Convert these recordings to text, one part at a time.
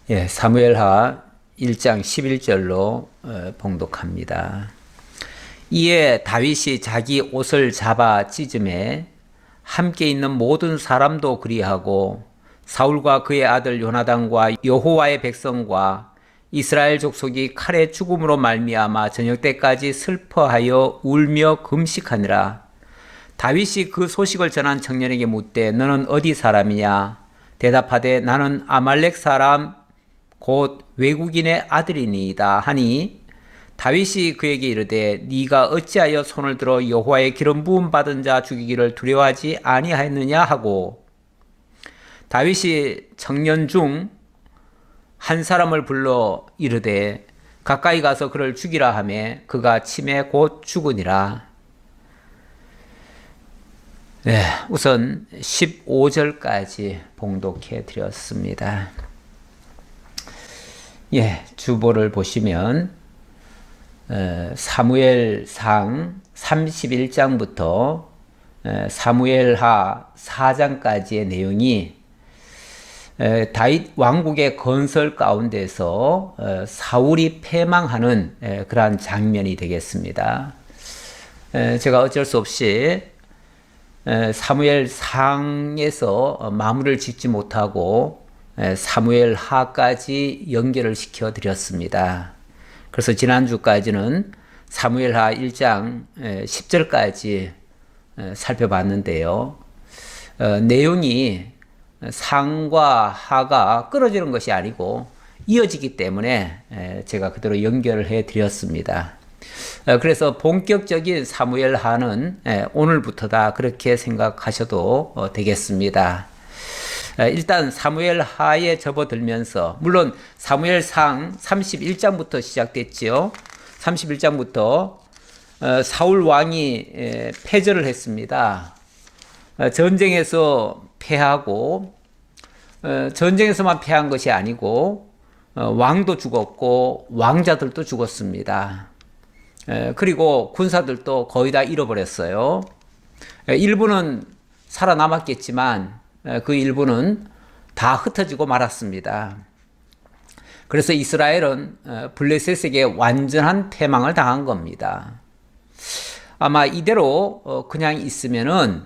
사무엘하 1장 11절로 봉독합니다. 이에 다윗이 자기 옷을 잡아 찢음에 함께 있는 모든 사람도 그리하고 사울과 그의 아들 요나단과 여호와의 백성과 이스라엘 족속이 칼의 죽음으로 말미암아 저녁 때까지 슬퍼하여 울며 금식하니라. 다윗이 그 소식을 전한 청년에게 묻되 너는 어디 사람이냐? 대답하되 나는 아말렉 사람 곧 외국인의 아들이니이다 하니 다윗이 그에게 이르되 네가 어찌하여 손을 들어 여호와의 기름 부음 받은 자 죽이기를 두려워하지 아니하였느냐 하고 다윗이 청년 중 한 사람을 불러 이르되 가까이 가서 그를 죽이라 하매 그가 침에 곧 죽으니라. 우선 15절까지 봉독해 드렸습니다. 주보를 보시면 사무엘상 31장부터 사무엘하 4장까지의 내용이 다윗 왕국의 건설 가운데서 사울이 패망하는 그러한 장면이 되겠습니다. 제가 어쩔 수 없이 사무엘상에서 마무리를 짓지 못하고 사무엘하까지 연결을 시켜 드렸습니다. 그래서 지난주까지는 사무엘하 1장 10절까지 살펴봤는데요. 내용이 상과 하가 끊어지는 것이 아니고 이어지기 때문에 제가 그대로 연결을 해 드렸습니다. 그래서 본격적인 사무엘하는 오늘부터다 그렇게 생각하셔도 되겠습니다. 일단 사무엘하에 접어들면서 물론 사무엘상 31장부터 시작됐지요. 31장부터 사울 왕이 패전을 했습니다. 전쟁에서 패하고 전쟁에서만 패한 것이 아니고 왕도 죽었고 왕자들도 죽었습니다. 그리고 군사들도 거의 다 잃어버렸어요. 일부는 살아남았겠지만 그 일부는 다 흩어지고 말았습니다. 그래서 이스라엘은 블레셋에게 완전한 패망을 당한 겁니다. 아마 이대로 그냥 있으면은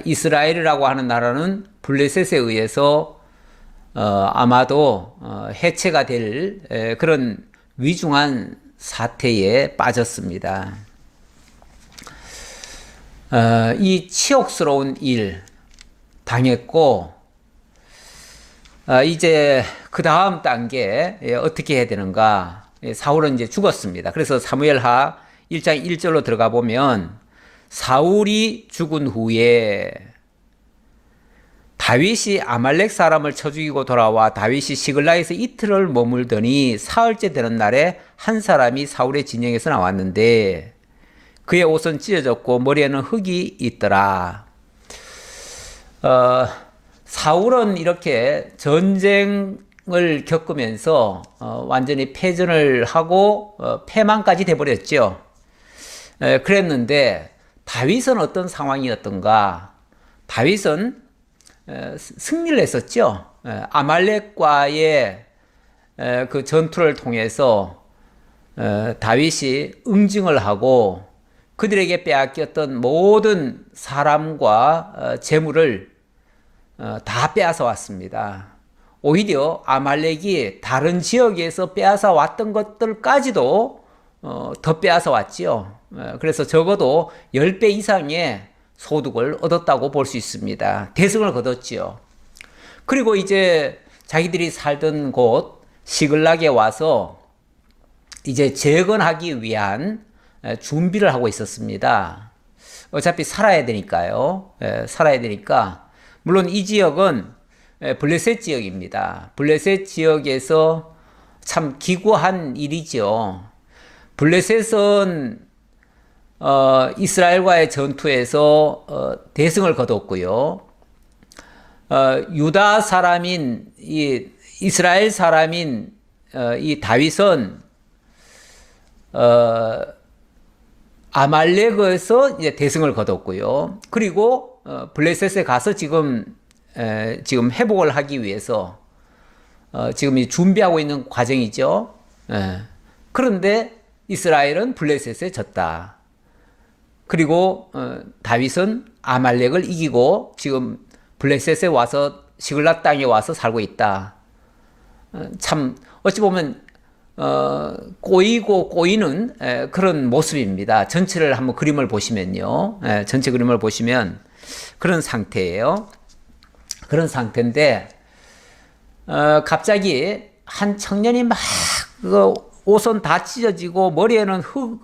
이스라엘이라고 하는 나라는 블레셋에 의해서 아마도 해체가 될 그런 위중한 사태에 빠졌습니다. 이 치욕스러운 일 당했고 이제 그 다음 단계 어떻게 해야 되는가? 사울은 이제 죽었습니다. 그래서 사무엘하 1장 1절로 들어가 보면 사울이 죽은 후에 다윗이 아말렉 사람을 쳐 죽이고 돌아와 다윗이 시글락에서 이틀을 머물더니 사흘째 되는 날에 한 사람이 사울의 진영에서 나왔는데 그의 옷은 찢어졌고 머리에는 흙이 있더라. 사울은 이렇게 전쟁을 겪으면서 완전히 패전을 하고 패망까지 돼버렸죠. 그랬는데 다윗은 어떤 상황이었던가? 다윗은 승리를 했었죠. 아말렉과의 그 전투를 통해서 다윗이 응징을 하고 그들에게 빼앗겼던 모든 사람과 재물을 다 빼앗아 왔습니다. 오히려 아말렉이 다른 지역에서 빼앗아 왔던 것들까지도 더 빼앗아 왔지요. 그래서 적어도 10배 이상의 소득을 얻었다고 볼 수 있습니다. 대승을 거뒀지요. 그리고 이제 자기들이 살던 곳 시글락에 와서 이제 재건하기 위한 준비를 하고 있었습니다. 어차피 살아야 되니까요. 살아야 되니까. 물론 이 지역은 블레셋 지역입니다. 블레셋 지역에서 참 기구한 일이죠. 블레셋은 이스라엘과의 전투에서 대승을 거뒀고요. 유다 사람인 이스라엘 사람인 이 다윗은 아말렉에서 이제 대승을 거뒀고요. 그리고 블레셋에 가서 지금 회복을 하기 위해서 지금 준비하고 있는 과정이죠. 예. 그런데 이스라엘은 블레셋에 졌다. 그리고 다윗은 아말렉을 이기고 지금 블레셋에 와서 시글락 땅에 와서 살고 있다. 참 어찌 보면 꼬이고 꼬이는 그런 모습입니다. 전체를 한번 그림을 보시면요. 전체 그림을 보시면 그런 상태예요. 그런 상태인데 갑자기 한 청년이 막 옷은 다 찢어지고 머리에는 흙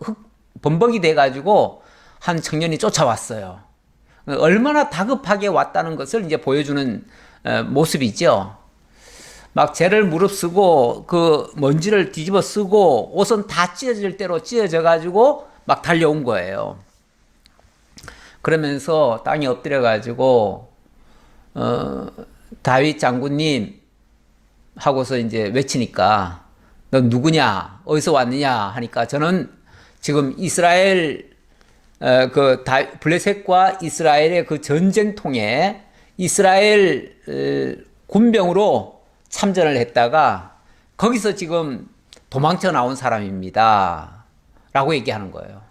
범벅이 돼가지고 한 청년이 쫓아왔어요. 얼마나 다급하게 왔다는 것을 이제 보여주는 모습이죠. 막 죄를 무릅쓰고 그 먼지를 뒤집어 쓰고 옷은 다 찢어질 대로 찢어져 가지고 막 달려온 거예요. 그러면서 땅에 엎드려 가지고 다윗 장군님 하고서 이제 외치니까 너 누구냐? 어디서 왔느냐? 하니까 저는 지금 이스라엘 블레셋과 이스라엘의 그 전쟁통에 이스라엘 군병으로 참전을 했다가 거기서 지금 도망쳐 나온 사람입니다. 라고 얘기하는 거예요.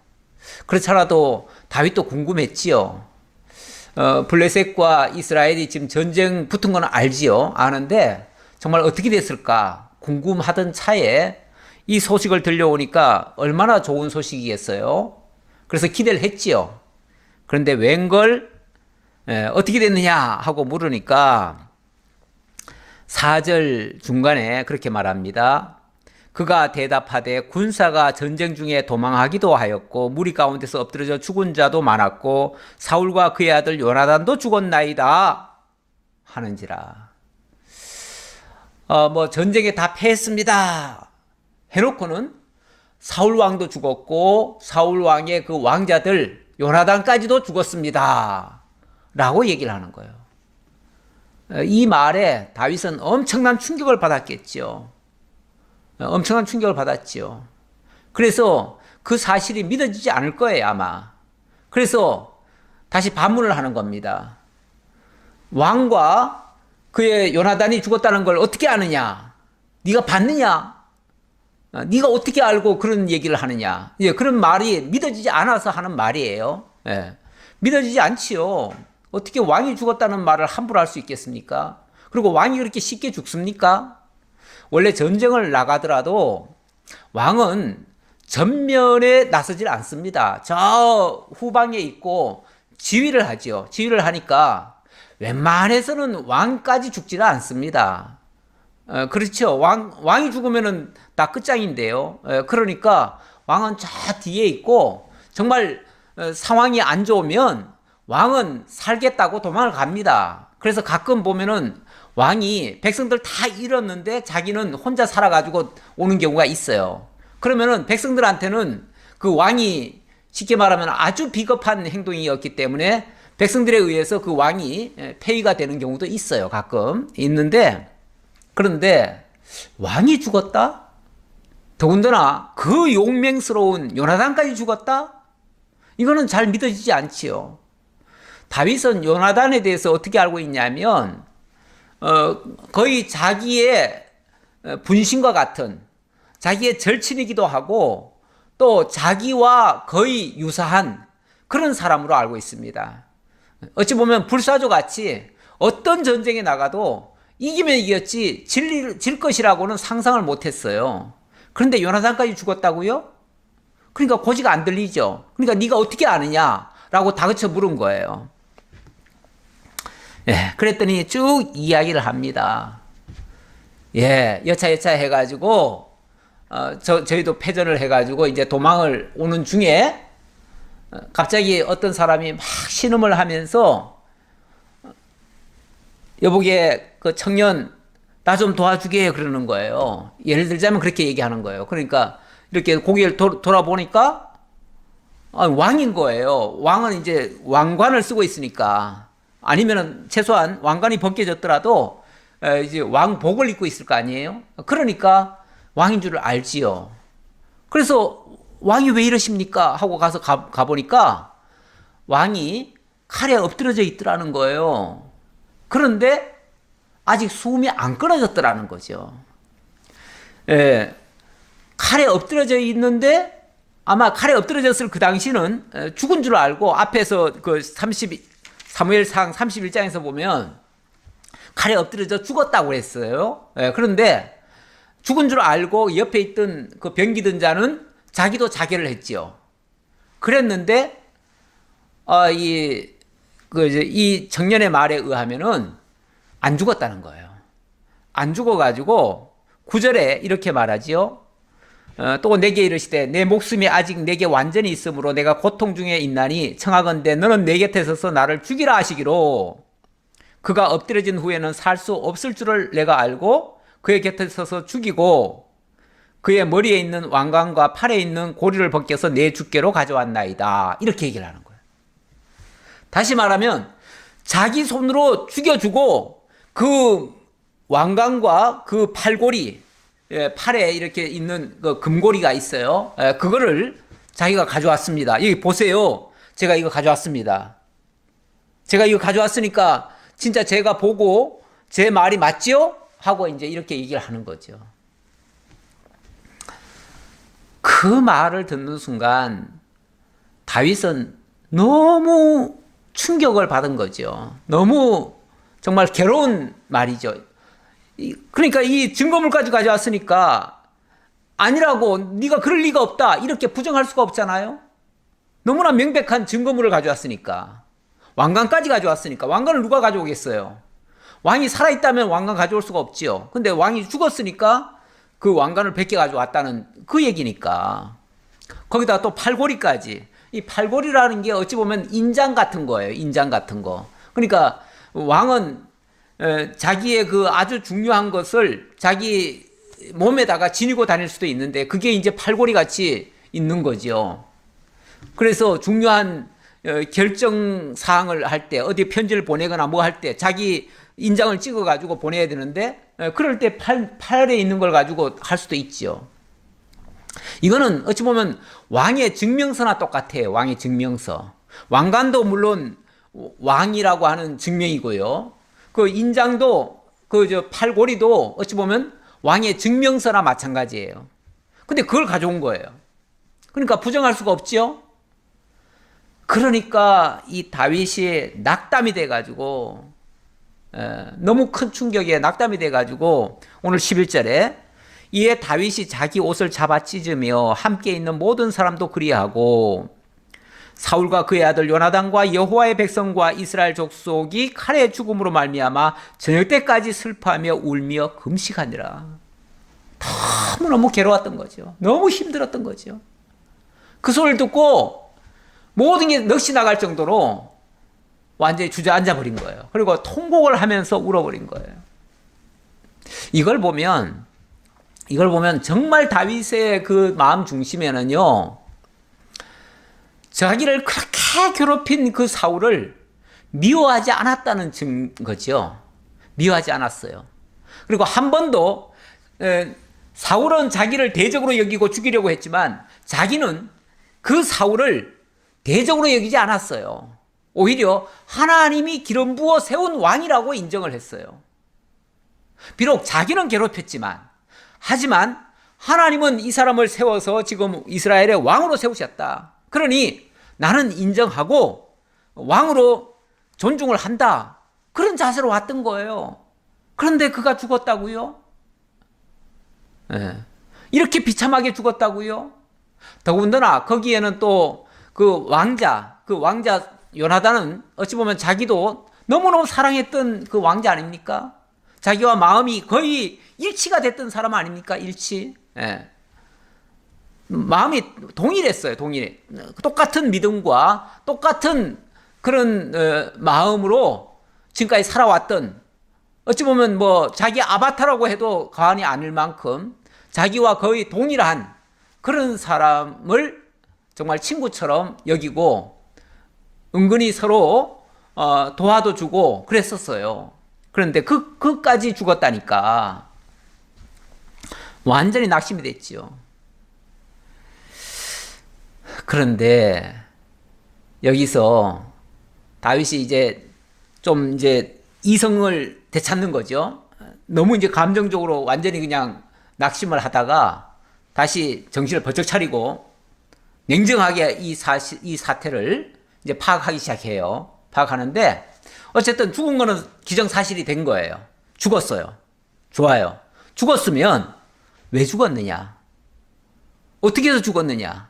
그렇잖아도 다윗도 궁금했지요. 블레셋과 이스라엘이 지금 전쟁 붙은 건 알지요. 아는데 정말 어떻게 됐을까 궁금하던 차에 이 소식을 들려오니까 얼마나 좋은 소식이겠어요. 그래서 기대를 했지요. 그런데 웬걸 어떻게 됐느냐 하고 물으니까 4절 중간에 그렇게 말합니다. 그가 대답하되 군사가 전쟁 중에 도망하기도 하였고 무리 가운데서 엎드러져 죽은 자도 많았고 사울과 그의 아들 요나단도 죽었나이다 하는지라. 뭐 전쟁에 다 패했습니다 해놓고는 사울 왕도 죽었고 사울 왕의 그 왕자들 요나단까지도 죽었습니다 라고 얘기를 하는 거예요. 이 말에 다윗은 엄청난 충격을 받았겠죠. 엄청난 충격을 받았죠. 그래서 그 사실이 믿어지지 않을 거예요, 아마. 그래서 다시 반문을 하는 겁니다. 왕과 그의 요나단이 죽었다는 걸 어떻게 아느냐? 네가 봤느냐? 네가 어떻게 알고 그런 얘기를 하느냐? 예, 그런 말이 믿어지지 않아서 하는 말이에요. 예, 믿어지지 않지요. 어떻게 왕이 죽었다는 말을 함부로 할 수 있겠습니까? 그리고 왕이 그렇게 쉽게 죽습니까? 원래 전쟁을 나가더라도 왕은 전면에 나서질 않습니다. 저 후방에 있고 지휘를 하죠. 지휘를 하니까 웬만해서는 왕까지 죽지는 않습니다. 그렇죠. 왕이 죽으면은 다 끝장인데요. 그러니까 왕은 저 뒤에 있고 정말 상황이 안 좋으면 왕은 살겠다고 도망을 갑니다. 그래서 가끔 보면은 왕이 백성들 다 잃었는데 자기는 혼자 살아가지고 오는 경우가 있어요. 그러면은 백성들한테는 그 왕이 쉽게 말하면 아주 비겁한 행동이었기 때문에 백성들에 의해서 그 왕이 폐위가 되는 경우도 있어요. 가끔 있는데, 그런데 왕이 죽었다? 더군다나 그 용맹스러운 요나단까지 죽었다? 이거는 잘 믿어지지 않지요. 다윗은 요나단에 대해서 어떻게 알고 있냐면 거의 자기의 분신과 같은 자기의 절친이기도 하고 또 자기와 거의 유사한 그런 사람으로 알고 있습니다. 어찌 보면 불사조 같이 어떤 전쟁에 나가도 이기면 이겼지 질 것이라고는 상상을 못했어요. 그런데 요나단까지 죽었다고요? 그러니까 고지가 안 들리죠. 그러니까 네가 어떻게 아느냐라고 다그쳐 물은 거예요. 예, 그랬더니 쭉 이야기를 합니다. 예, 여차 해가지고 저희도 패전을 해가지고 이제 도망을 오는 중에 갑자기 어떤 사람이 막 신음을 하면서 여보게 그 청년 나 좀 도와주게 그러는 거예요. 예를 들자면 그렇게 얘기하는 거예요. 그러니까 이렇게 고개를 돌아보니까 왕인 거예요. 왕은 이제 왕관을 쓰고 있으니까 아니면은 최소한 왕관이 벗겨졌더라도 이제 왕복을 입고 있을 거 아니에요. 그러니까 왕인 줄 알지요. 그래서 왕이 왜 이러십니까? 하고 가서 가보니까 왕이 칼에 엎드려져 있더라는 거예요. 그런데 아직 숨이 안 끊어졌더라는 거죠. 예, 칼에 엎드려져 있는데 아마 칼에 엎드려졌을 그 당시는 죽은 줄 알고 앞에서 그 사무엘상 31장에서 보면 칼에 엎드려져 죽었다고 했어요. 예, 그런데 죽은 줄 알고 옆에 있던 그 병기든 자는 자기도 자결을 했지요. 그랬는데 이 청년의 말에 의하면은 안 죽었다는 거예요. 안 죽어가지고 9절에 이렇게 말하지요. 또 내게 이르시되 내 목숨이 아직 내게 완전히 있으므로 내가 고통 중에 있나니 청하건대 너는 내 곁에 서서 나를 죽이라 하시기로 그가 엎드려진 후에는 살 수 없을 줄을 내가 알고 그의 곁에 서서 죽이고 그의 머리에 있는 왕관과 팔에 있는 고리를 벗겨서 내 주께로 가져왔나이다. 이렇게 얘기를 하는 거예요. 다시 말하면 자기 손으로 죽여주고 그 왕관과 그 팔고리, 팔에 이렇게 있는 그 금고리가 있어요. 그거를 자기가 가져왔습니다. 여기 보세요. 제가 이거 가져왔습니다. 제가 이거 가져왔으니까 진짜 제가 보고 제 말이 맞지요? 하고 이제 이렇게 얘기를 하는 거죠. 그 말을 듣는 순간 다윗은 너무 충격을 받은 거죠. 너무 정말 괴로운 말이죠. 그러니까 이 증거물까지 가져왔으니까 아니라고 네가 그럴 리가 없다 이렇게 부정할 수가 없잖아요. 너무나 명백한 증거물을 가져왔으니까. 왕관까지 가져왔으니까. 왕관을 누가 가져오겠어요? 왕이 살아있다면 왕관 가져올 수가 없지요. 근데 왕이 죽었으니까 그 왕관을 벗겨 가져왔다는 그 얘기니까. 거기다 또 팔고리까지. 이 팔고리라는 게 어찌 보면 인장 같은 거예요. 인장 같은 거. 그러니까 왕은 자기의 그 아주 중요한 것을 자기 몸에다가 지니고 다닐 수도 있는데 그게 이제 팔고리 같이 있는 거죠. 그래서 중요한 결정 사항을 할 때 어디 편지를 보내거나 뭐 할 때 자기 인장을 찍어 가지고 보내야 되는데 그럴 때 팔에 있는 걸 가지고 할 수도 있죠. 이거는 어찌 보면 왕의 증명서나 똑같아요. 왕의 증명서. 왕관도 물론 왕이라고 하는 증명이고요. 그 인장도 그 팔고리도 어찌 보면 왕의 증명서나 마찬가지예요. 근데 그걸 가져온 거예요. 그러니까 부정할 수가 없지요. 그러니까 이 다윗이 낙담이 돼가지고 너무 큰 충격에 낙담이 돼가지고 오늘 11절에 이에 다윗이 자기 옷을 잡아 찢으며 함께 있는 모든 사람도 그리하고 사울과 그의 아들 요나단과 여호와의 백성과 이스라엘 족속이 칼의 죽음으로 말미암아 저녁 때까지 슬퍼하며 울며 금식하니라. 너무너무 괴로웠던 거죠. 너무 힘들었던 거죠. 그 소리를 듣고 모든 게 넋이 나갈 정도로 완전히 주저앉아 버린 거예요. 그리고 통곡을 하면서 울어버린 거예요. 이걸 보면 정말 다윗의 그 마음 중심에는요, 자기를 그렇게 괴롭힌 그 사울을 미워하지 않았다는 증거죠. 미워하지 않았어요. 그리고 한 번도 사울은 자기를 대적으로 여기고 죽이려고 했지만 자기는 그 사울을 대적으로 여기지 않았어요. 오히려 하나님이 기름 부어 세운 왕이라고 인정을 했어요. 비록 자기는 괴롭혔지만, 하지만 하나님은 이 사람을 세워서 지금 이스라엘의 왕으로 세우셨다. 그러니 나는 인정하고 왕으로 존중을 한다. 그런 자세로 왔던 거예요. 그런데 그가 죽었다고요? 네. 이렇게 비참하게 죽었다고요? 더군다나 거기에는 또 그 왕자 요나단은 어찌 보면 자기도 너무너무 사랑했던 그 왕자 아닙니까? 자기와 마음이 거의 일치가 됐던 사람 아닙니까? 일치. 예. 마음이 동일했어요. 똑같은 믿음과 똑같은 그런 마음으로 지금까지 살아왔던, 어찌 보면 뭐 자기 아바타라고 해도 과언이 아닐 만큼 자기와 거의 동일한 그런 사람을 정말 친구처럼 여기고 은근히 서로 도와도 주고 그랬었어요. 그런데 그까지 죽었다니까 완전히 낙심이 됐지요. 그런데 여기서 다윗이 이제 이성을 되찾는 거죠. 너무 이제 감정적으로 완전히 그냥 낙심을 하다가 다시 정신을 번쩍 차리고 냉정하게 이 사태를 이제 파악하기 시작해요. 파악하는데 어쨌든 죽은 거는 기정사실이 된 거예요. 죽었어요. 좋아요. 죽었으면 왜 죽었느냐? 어떻게 해서 죽었느냐?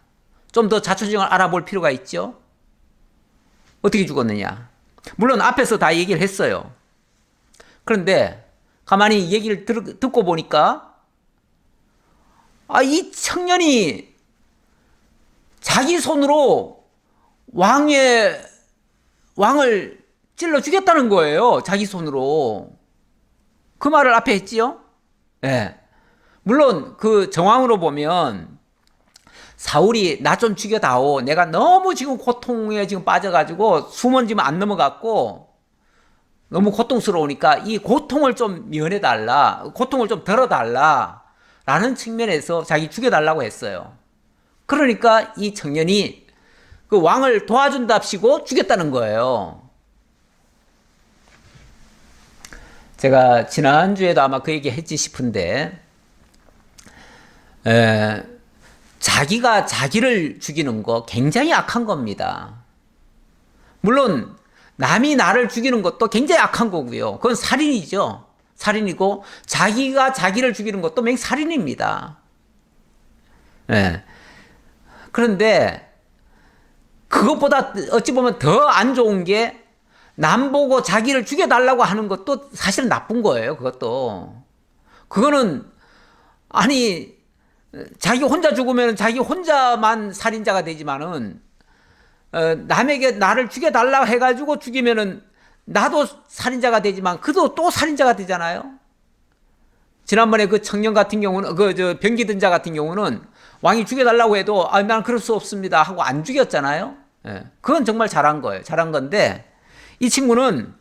좀 더 자초지종을 알아볼 필요가 있죠. 어떻게 죽었느냐? 물론 앞에서 다 얘기를 했어요. 그런데 가만히 얘기를 듣고 보니까 이 청년이 자기 손으로 왕을 찔러 죽였다는 거예요. 자기 손으로. 그 말을 앞에 했지요? 예. 물론 그 정황으로 보면 사울이 나 좀 죽여다오. 내가 너무 지금 고통에 지금 빠져가지고 숨은 지금 안 넘어갔고 너무 고통스러우니까 이 고통을 좀 면해달라. 고통을 좀 덜어달라. 라는 측면에서 자기 죽여달라고 했어요. 그러니까 이 청년이 그 왕을 도와준답시고 죽였다는 거예요. 제가 지난주에도 아마 그 얘기 했지 싶은데, 자기가 자기를 죽이는 거 굉장히 악한 겁니다. 물론 남이 나를 죽이는 것도 굉장히 악한 거고요. 그건 살인이죠. 살인이고 자기가 자기를 죽이는 것도 맹살인입니다. 그런데 그것보다 어찌 보면 더 안 좋은 게 남 보고 자기를 죽여달라고 하는 것도 사실은 나쁜 거예요. 그거는 아니 자기 혼자 죽으면 자기 혼자만 살인자가 되지만은 남에게 나를 죽여달라고 해가지고 죽이면은 나도 살인자가 되지만 그도 또 살인자가 되잖아요. 지난번에 그 청년 같은 경우는 병기 든 자 같은 경우는 왕이 죽여달라고 해도 나는 그럴 수 없습니다 하고 안 죽였잖아요. 그건 정말 잘한 거예요. 잘한 건데 이 친구는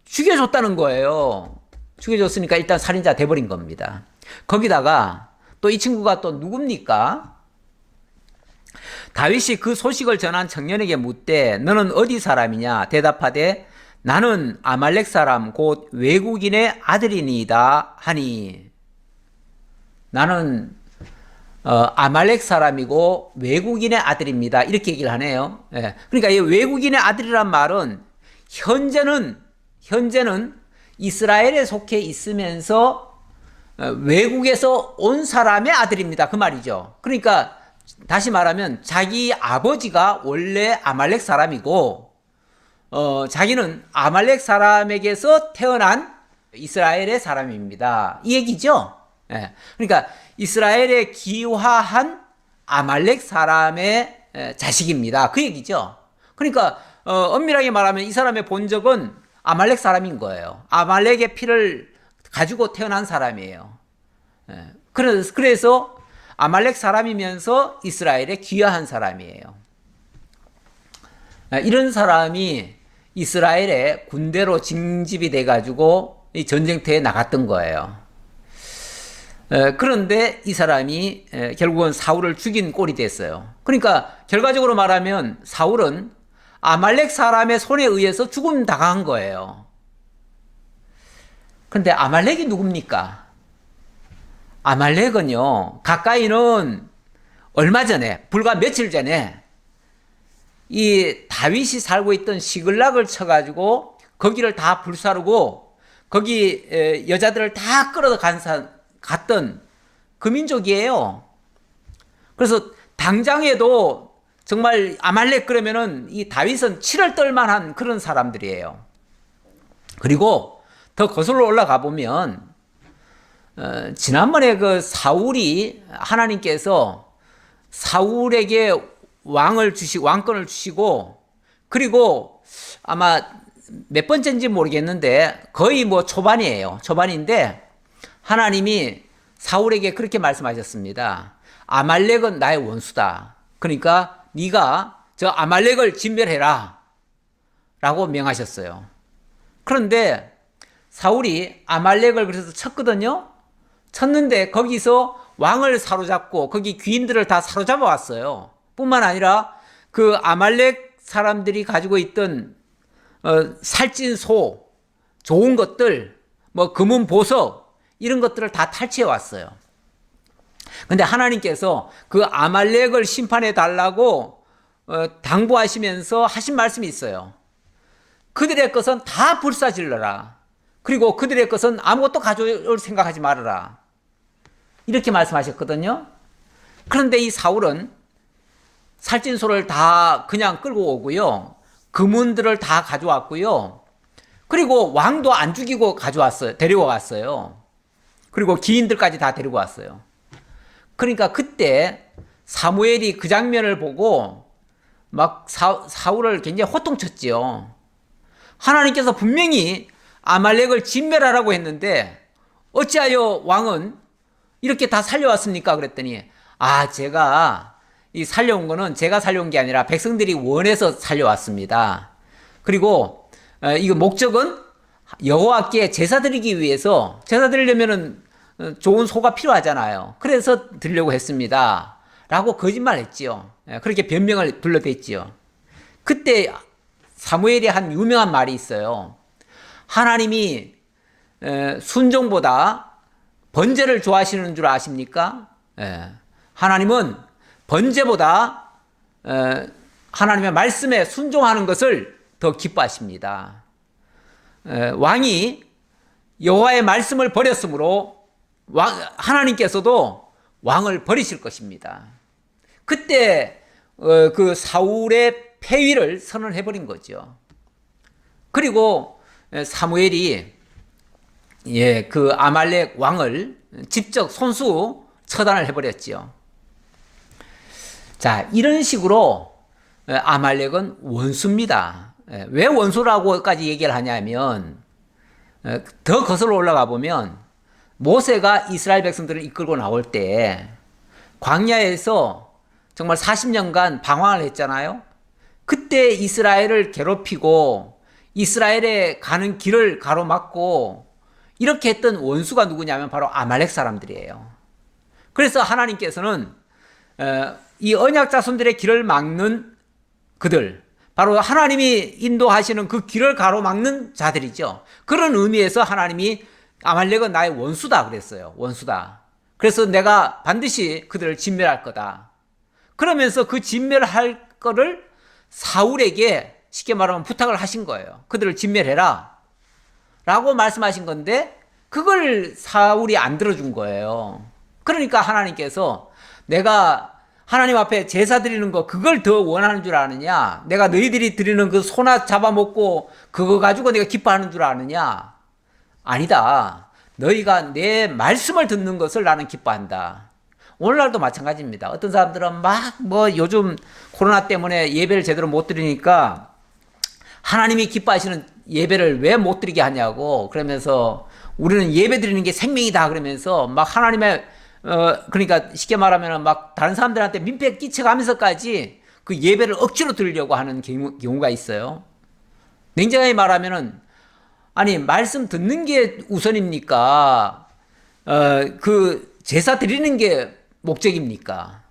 죽여줬다는 거예요. 죽여줬으니까 일단 살인자 돼버린 겁니다. 거기다가 또 이 친구가 또 누굽니까? 다윗이 그 소식을 전한 청년에게 묻되 너는 어디 사람이냐? 대답하되 나는 아말렉 사람 곧 외국인의 아들이니이다 하니. 나는 아말렉 사람이고 외국인의 아들입니다. 이렇게 얘기를 하네요. 그러니까 이 외국인의 아들이란 말은 현재는 이스라엘에 속해 있으면서 외국에서 온 사람의 아들입니다. 그 말이죠. 그러니까 다시 말하면 자기 아버지가 원래 아말렉 사람이고 자기는 아말렉 사람에게서 태어난 이스라엘의 사람입니다. 이 얘기죠. 그러니까 이스라엘에 기화한 아말렉 사람의 자식입니다. 그 얘기죠. 그러니까 엄밀하게 말하면 이 사람의 본적은 아말렉 사람인 거예요. 아말렉의 피를 가지고 태어난 사람이에요. 그래서 아말렉 사람이면서 이스라엘에 귀화한 사람이에요. 이런 사람이 이스라엘의 군대로 징집이 돼가지고 이 전쟁터에 나갔던 거예요. 그런데 이 사람이 결국은 사울을 죽인 꼴이 됐어요. 그러니까 결과적으로 말하면 사울은 아말렉 사람의 손에 의해서 죽음 당한 거예요. 그런데 아말렉이 누굽니까? 아말렉은요, 가까이는 얼마 전에, 불과 며칠 전에 이 다윗이 살고 있던 시글락을 쳐가지고 거기를 다 불사르고 거기 여자들을 다 끌어다 갔던 그 민족이에요. 그래서 당장에도 정말 아말렉 그러면은 이 다윗은 치를 떨만한 그런 사람들이에요. 그리고 더 거슬러 올라가 보면 지난번에 그 사울이 하나님께서 사울에게 왕권을 주시고 그리고 아마 몇 번째인지 모르겠는데 거의 뭐 초반인데 하나님이 사울에게 그렇게 말씀하셨습니다. 아말렉은 나의 원수다. 그러니까 네가 저 아말렉을 진멸해라 라고 명하셨어요. 그런데 사울이 아말렉을 그래서 쳤거든요. 쳤는데 거기서 왕을 사로잡고 거기 귀인들을 다 사로잡아 왔어요. 뿐만 아니라 그 아말렉 사람들이 가지고 있던 살찐 소, 좋은 것들 뭐 금은 보석 이런 것들을 다 탈취해 왔어요. 근데 하나님께서 그 아말렉을 심판해 달라고 당부하시면서 하신 말씀이 있어요. 그들의 것은 다 불사질러라. 그리고 그들의 것은 아무것도 가져올 생각하지 말아라. 이렇게 말씀하셨거든요. 그런데 이 사울은 살찐소를 다 그냥 끌고 오고요. 금은들을 다 가져왔고요. 그리고 왕도 안 죽이고 데리고 갔어요. 그리고 기인들까지 다 데리고 왔어요. 그러니까 그때 사무엘이 그 장면을 보고 막 사울을 굉장히 호통쳤지요. 하나님께서 분명히 아말렉을 진멸하라고 했는데 어찌하여 왕은 이렇게 다 살려왔습니까? 그랬더니 제가 이 살려온 거는 제가 살려온 게 아니라 백성들이 원해서 살려왔습니다. 그리고 이거 목적은 여호와께 제사 드리기 위해서, 제사 드리려면은 좋은 소가 필요하잖아요. 그래서 드리려고 했습니다. 라고 거짓말했지요. 그렇게 변명을 불러댔지요. 그때 사무엘이 한 유명한 말이 있어요. 하나님이 순종보다 번제를 좋아하시는 줄 아십니까? 하나님은 번제보다 하나님의 말씀에 순종하는 것을 더 기뻐하십니다. 왕이 여호와의 말씀을 버렸으므로 하나님께서도 왕을 버리실 것입니다. 그때 그 사울의 폐위를 선언해버린 거죠. 그리고 사무엘이 그 아말렉 왕을 직접 손수 처단을 해버렸지요. 자, 이런 식으로 아말렉은 원수입니다. 왜 원수라고까지 얘기를 하냐면 더 거슬러 올라가 보면 모세가 이스라엘 백성들을 이끌고 나올 때 광야에서 정말 40년간 방황을 했잖아요. 그때 이스라엘을 괴롭히고 이스라엘에 가는 길을 가로막고 이렇게 했던 원수가 누구냐면 바로 아말렉 사람들이에요. 그래서 하나님께서는 이 언약 자손들의 길을 막는 그들, 바로 하나님이 인도하시는 그 길을 가로막는 자들이죠. 그런 의미에서 하나님이 아말렉은 나의 원수다 그랬어요. 원수다. 그래서 내가 반드시 그들을 진멸할 거다. 그러면서 그 진멸할 거를 사울에게 쉽게 말하면 부탁을 하신 거예요. 그들을 진멸해라 라고 말씀하신 건데 그걸 사울이 안 들어준 거예요. 그러니까 하나님께서 내가 하나님 앞에 제사 드리는 거 그걸 더 원하는 줄 아느냐? 내가 너희들이 드리는 그 소나 잡아먹고 그거 가지고 내가 기뻐하는 줄 아느냐? 아니다. 너희가 내 말씀을 듣는 것을 나는 기뻐한다. 오늘날도 마찬가지입니다. 어떤 사람들은 요즘 코로나 때문에 예배를 제대로 못 드리니까 하나님이 기뻐하시는 예배를 왜 못 드리게 하냐고 그러면서 우리는 예배 드리는 게 생명이다 그러면서 막 하나님의 그러니까 쉽게 말하면 막 다른 사람들한테 민폐 끼쳐가면서까지 그 예배를 억지로 드리려고 하는 경우가 있어요. 냉정하게 말하면은 아니 말씀 듣는 게 우선입니까? 그 제사 드리는 게 목적입니까?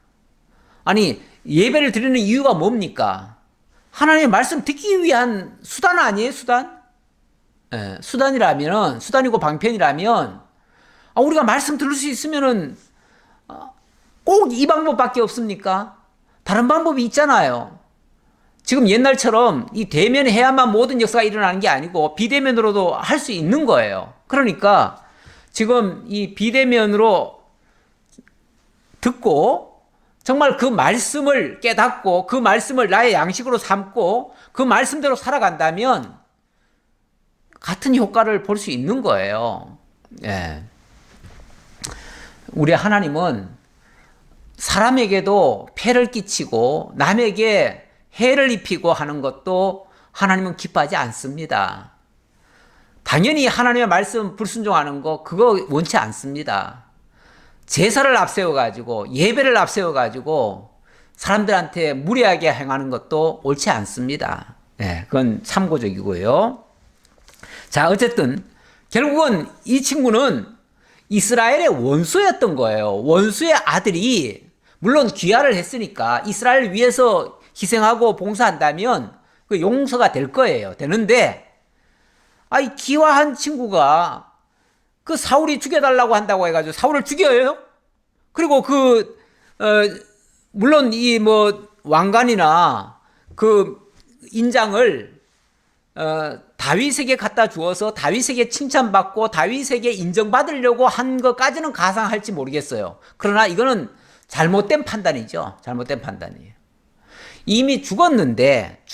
아니 예배를 드리는 이유가 뭡니까? 하나님의 말씀 듣기 위한 수단 아니에요? 수단? 수단이라면 수단이고 방편이라면 우리가 말씀 들을 수 있으면은 꼭 이 방법밖에 없습니까? 다른 방법이 있잖아요. 지금 옛날처럼 이 대면해야만 모든 역사가 일어나는 게 아니고 비대면으로도 할 수 있는 거예요. 그러니까 지금 이 비대면으로 듣고 정말 그 말씀을 깨닫고 그 말씀을 나의 양식으로 삼고 그 말씀대로 살아간다면 같은 효과를 볼 수 있는 거예요. 우리 하나님은 사람에게도 폐를 끼치고 남에게 해를 입히고 하는 것도 하나님은 기뻐하지 않습니다. 당연히 하나님의 말씀 불순종하는 거 그거 원치 않습니다. 제사를 앞세워가지고 예배를 앞세워가지고 사람들한테 무례하게 행하는 것도 옳지 않습니다. 그건 참고적이고요. 자, 어쨌든 결국은 이 친구는 이스라엘의 원수였던 거예요. 원수의 아들이 물론 귀화를 했으니까 이스라엘을 위해서 희생하고 봉사한다면 그 용서가 될 거예요. 되는데 귀화한 친구가 그 사울이 죽여달라고 한다고 해가지고 사울을 죽여요? 그리고 물론 이 뭐 왕관이나 그 인장을 다윗에게 갖다 주어서 다윗에게 칭찬받고 다윗에게 인정받으려고 한 것까지는 가상할지 모르겠어요. 그러나 이거는 잘못된 판단이죠. 잘못된 판단이에요. 이미 죽었는데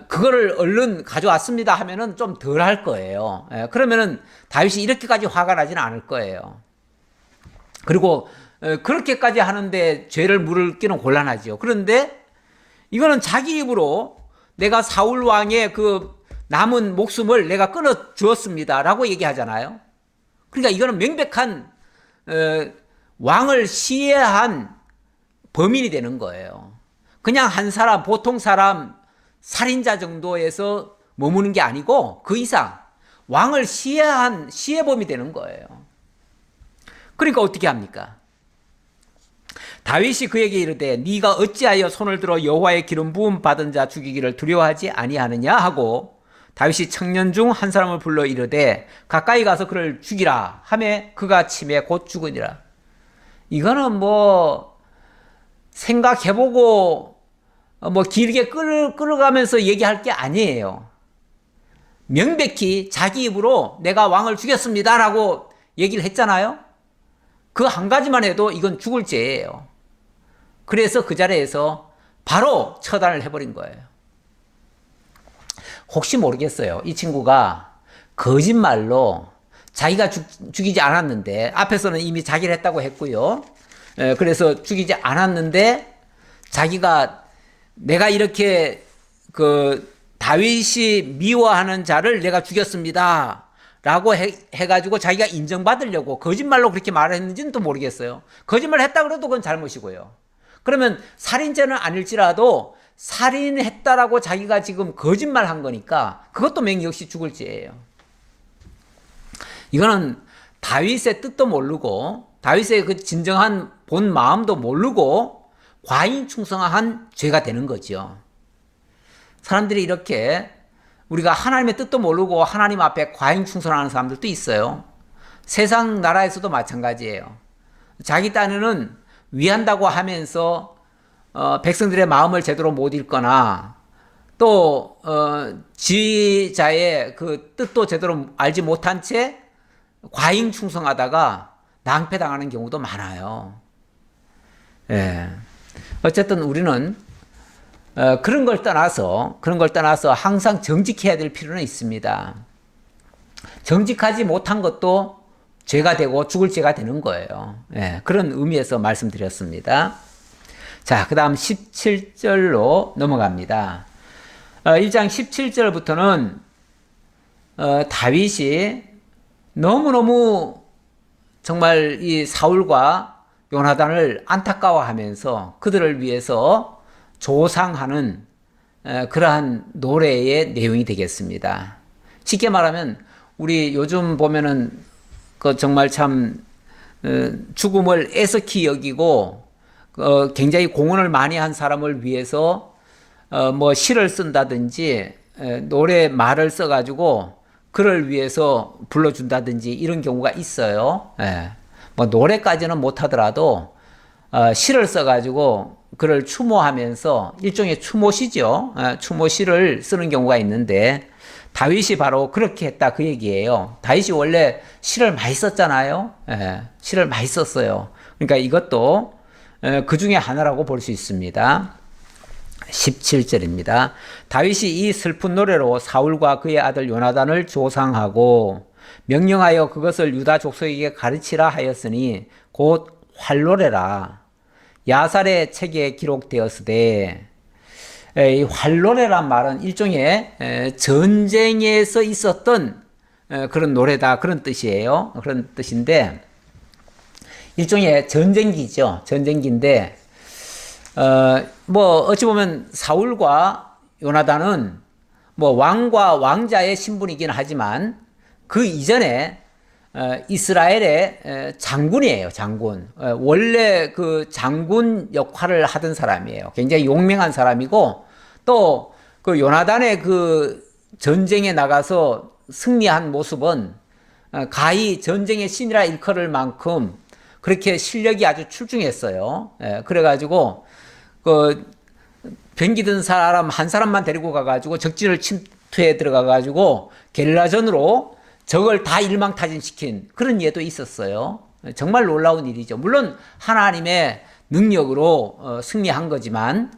그거를 얼른 가져왔습니다 하면은 좀 덜 할 거예요. 그러면은 다윗이 이렇게까지 화가 나지는 않을 거예요. 그리고 그렇게까지 하는데 죄를 물기는 곤란하죠. 그런데 이거는 자기 입으로 내가 사울 왕의 그 남은 목숨을 내가 끊어 주었습니다라고 얘기하잖아요. 그러니까 이거는 명백한 왕을 시해한 범인이 되는 거예요. 그냥 한 사람, 보통 사람, 살인자 정도에서 머무는 게 아니고 그 이상 왕을 시해한 시해범이 되는 거예요. 그러니까 어떻게 합니까? 다윗이 그에게 이르되 네가 어찌하여 손을 들어 여호와의 기름 부음 받은 자 죽이기를 두려워하지 아니하느냐 하고 다윗이 청년 중 한 사람을 불러 이르되 가까이 가서 그를 죽이라 하매 그가 침에 곧 죽으니라. 이거는 뭐 생각해보고 뭐 길게 끌어가면서 얘기할 게 아니에요. 명백히 자기 입으로 내가 왕을 죽였습니다라고 얘기를 했잖아요. 그 한 가지만 해도 이건 죽을 죄예요. 그래서 그 자리에서 바로 처단을 해버린 거예요. 혹시 모르겠어요. 이 친구가 거짓말로 자기가 죽이지 않았는데 앞에서는 이미 자기를 했다고 했고요. 그래서 죽이지 않았는데 자기가 내가 이렇게 다윗이 미워하는 자를 내가 죽였습니다 라고 해가지고 자기가 인정받으려고 거짓말로 그렇게 말을 했는지는 또 모르겠어요. 거짓말 했다 그래도 그건 잘못이고요. 그러면 살인죄는 아닐지라도 살인했다라고 자기가 지금 거짓말 한 거니까 그것도 역시 죽을 죄예요. 이거는 다윗의 뜻도 모르고 다윗의 그 진정한 본 마음도 모르고 과인충성한 죄가 되는 거죠. 사람들이 이렇게 우리가 하나님의 뜻도 모르고 하나님 앞에 과인충성하는 사람들도 있어요. 세상 나라에서도 마찬가지예요. 자기 딴에는 위한다고 하면서 백성들의 마음을 제대로 못 읽거나 또 지휘자의 그 뜻도 제대로 알지 못한 채 과잉충성하다가 낭패당하는 경우도 많아요. 예. 어쨌든 우리는 그런 걸 떠나서 항상 정직해야 될 필요는 있습니다. 정직하지 못한 것도 죄가 되고 죽을 죄가 되는 거예요. 예, 그런 의미에서 말씀드렸습니다. 자, 그 다음 17절로 넘어갑니다. 1장 17절부터는 다윗이 너무너무 정말 이 사울과 요나단을 안타까워하면서 그들을 위해서 조상하는 그러한 노래의 내용이 되겠습니다. 쉽게 말하면 우리 요즘 보면은 그 정말 참 죽음을 애석히 여기고 굉장히 공헌을 많이 한 사람을 위해서 뭐 시를 쓴다든지 노래 말을 써가지고 그를 위해서 불러준다든지 이런 경우가 있어요. 뭐 노래까지는 못하더라도 시를 써가지고 그를 추모하면서 일종의 추모시죠. 추모시를 쓰는 경우가 있는데 다윗이 바로 그렇게 했다 그 얘기예요. 다윗이 원래 시를 많이 썼잖아요. 시를 많이 썼어요. 그러니까 이것도 그 중에 하나라고 볼 수 있습니다. 17절입니다. 다윗이 이 슬픈 노래로 사울과 그의 아들 요나단을 조상하고 명령하여 그것을 유다 족속에게 가르치라 하였으니 곧 활노래라. 야살의 책에 기록되었으되 이 활노래란 말은 일종의 전쟁에서 있었던 그런 노래다 그런 뜻이에요. 그런 뜻인데 일종의 전쟁기죠. 전쟁기인데 뭐 어찌 보면 사울과 요나단은 뭐 왕과 왕자의 신분이긴 하지만 그 이전에 이스라엘의 장군이에요. 장군. 원래 그 장군 역할을 하던 사람이에요. 굉장히 용맹한 사람이고 또 그 요나단의 그 전쟁에 나가서 승리한 모습은 가히 전쟁의 신이라 일컬을 만큼 그렇게 실력이 아주 출중했어요. 그래가지고 그 병기 든 사람 한 사람만 데리고 가가지고 적진을 침투해 들어가가지고 게릴라전으로 적을 다 일망타진시킨 그런 예도 있었어요. 정말 놀라운 일이죠. 물론 하나님의 능력으로 승리한 거지만